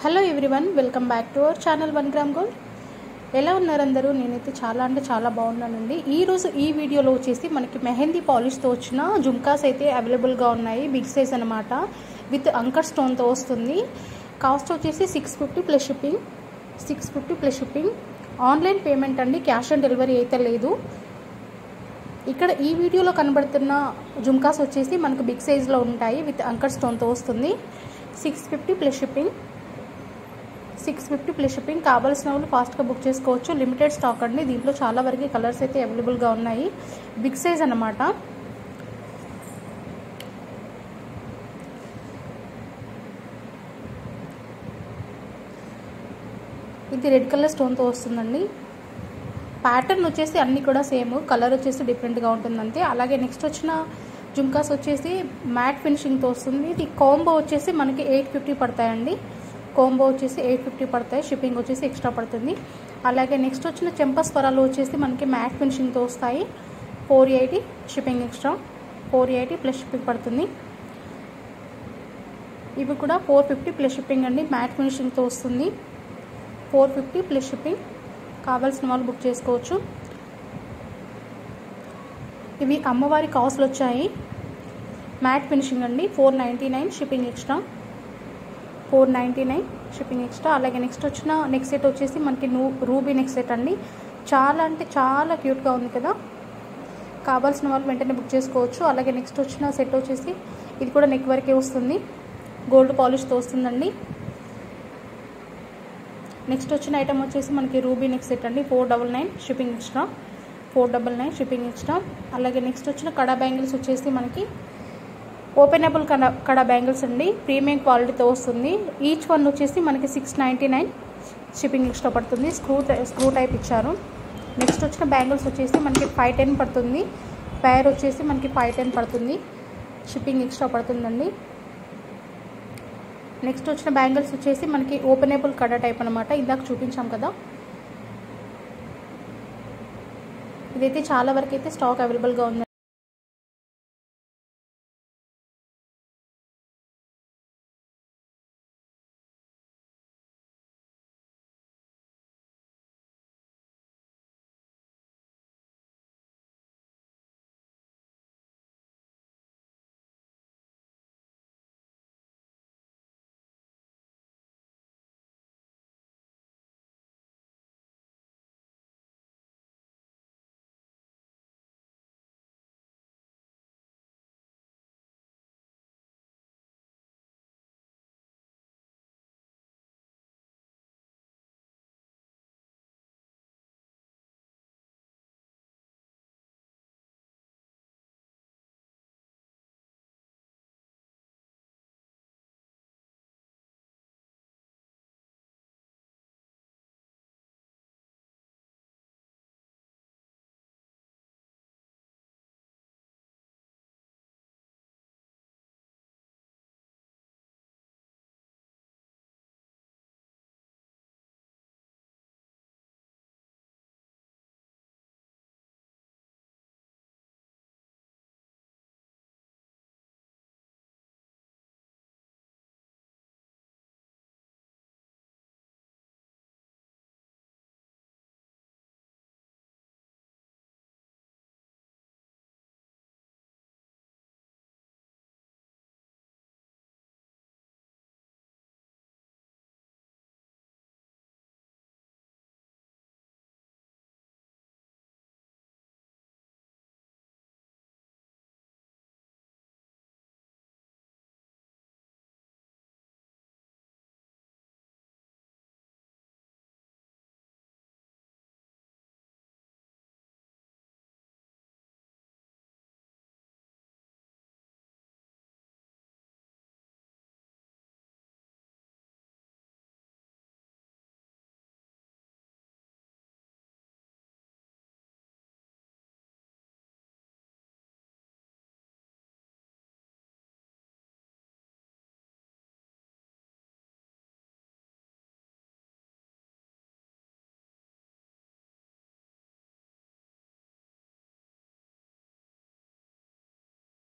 Hello everyone, welcome back to our channel 1 gram gold. ఎలా ఉన్నారు అందరూ? నేనైతే చాలా అంటే చాలా బాగున్నానండి. ఈరోజు ఈ వీడియోలో వచ్చేసి మనకి మెహందీ పాలిష్తో వచ్చిన జుమ్కాస్ అయితే అవైలబుల్గా ఉన్నాయి. బిగ్ సైజ్ అనమాట, విత్ అంకర్ స్టోన్తో వస్తుంది. కాస్ట్ వచ్చేసి 650 plus shipping. 650 plus shipping. Online payment అండి, క్యాష్ ఆన్ డెలివరీ అయితే లేదు. ఇక్కడ ఈ వీడియోలో కనబడుతున్న జుమ్కాస్ వచ్చేసి మనకు బిగ్ సైజ్లో ఉంటాయి, విత్ అంకర్ స్టోన్తో వస్తుంది. 650 ప్లస్ షిప్పింగ్. 650 plus shipping. కావాల్సిన వాళ్ళు ఫాస్ట్గా బుక్ చేసుకోవచ్చు. లిమిటెడ్ స్టాక్ అండి. దీంట్లో చాలా వరకు కలర్స్ అయితే అవైలబుల్గా ఉన్నాయి. బిగ్ సైజ్ అన్నమాట. ఇది రెడ్ కలర్ స్టోన్తో వస్తుందండి. ప్యాటర్న్ వచ్చేసి అన్నీ కూడా సేమ్, కలర్ వచ్చేసి డిఫరెంట్గా ఉంటుంది అంతే. అలాగే నెక్స్ట్ వచ్చిన జుమ్కాస్ వచ్చేసి మ్యాట్ ఫినిషింగ్తో వస్తుంది. ఇది కాంబో వచ్చేసి మనకి 850 పడతాయండి. కాంబో వచ్చేసి 850 పడతాయి. షిప్పింగ్ వచ్చేసి ఎక్స్ట్రా పడుతుంది. అలాగే నెక్స్ట్ వచ్చిన చెంపస్వరాలు వచ్చేసి మనకి మ్యాట్ ఫినిషింగ్తో వస్తాయి. 480 షిప్పింగ్ ఎక్స్ట్రా. 480 ప్లస్ షిప్పింగ్ పడుతుంది. ఇవి కూడా 450 ప్లస్ షిప్పింగ్ అండి. మ్యాట్ ఫినిషింగ్తో వస్తుంది. 450 ప్లస్ షిప్పింగ్. కావాల్సిన వాళ్ళు బుక్ చేసుకోవచ్చు. ఇవి అమ్మవారి కాస్ట్లు వచ్చాయి. మ్యాట్ ఫినిషింగ్ అండి. 499 షిప్పింగ్ ఎక్స్ట్రా. 499 shipping extra. అలాగే నెక్స్ట్ వచ్చిన నెక్స్ట్ సెట్ వచ్చేసి మనకి రూబీ నెక్స్ట్ సెట్ అండి. చాలా అంటే చాలా క్యూట్గా ఉంది కదా. కావాల్సిన వాళ్ళు వెంటనే బుక్ చేసుకోవచ్చు. అలాగే నెక్స్ట్ వచ్చిన సెట్ వచ్చేసి ఇది కూడా నెక్ వరకే వస్తుంది, గోల్డ్ పాలిష్తో వస్తుందండి. నెక్స్ట్ వచ్చిన ఐటమ్ వచ్చేసి మనకి రూబీ నెక్ సెట్ అండి. 499 షిప్పింగ్ ఎక్స్ట్రా. 499 shipping extra. అలాగే నెక్స్ట్ వచ్చిన కడా బ్యాంగిల్స్ వచ్చేసి మనకి ఓపెనబుల్ కడా బ్యాంగిల్స్ అండి. ప్రీమియం క్వాలిటీతో వస్తుంది. ఈచ్ వన్ వచ్చేసి మనకి 699 షిప్పింగ్ ఎక్స్ట్రా పడుతుంది. స్క్రూ టైప్ ఇచ్చారు. నెక్స్ట్ వచ్చిన బ్యాంగిల్స్ వచ్చేసి మనకి 510 పడుతుంది. పేర్ వచ్చేసి మనకి 510 పడుతుంది. షిప్పింగ్ ఎక్స్ట్రా పడుతుందండి. నెక్స్ట్ వచ్చిన బ్యాంగిల్స్ వచ్చేసి మనకి ఓపెనబుల్ కడా టైప్ అనమాట. ఇందాక చూపించాం కదా. ఇదైతే చాలా వరకు అయితే స్టాక్ అవైలబుల్గా ఉంది.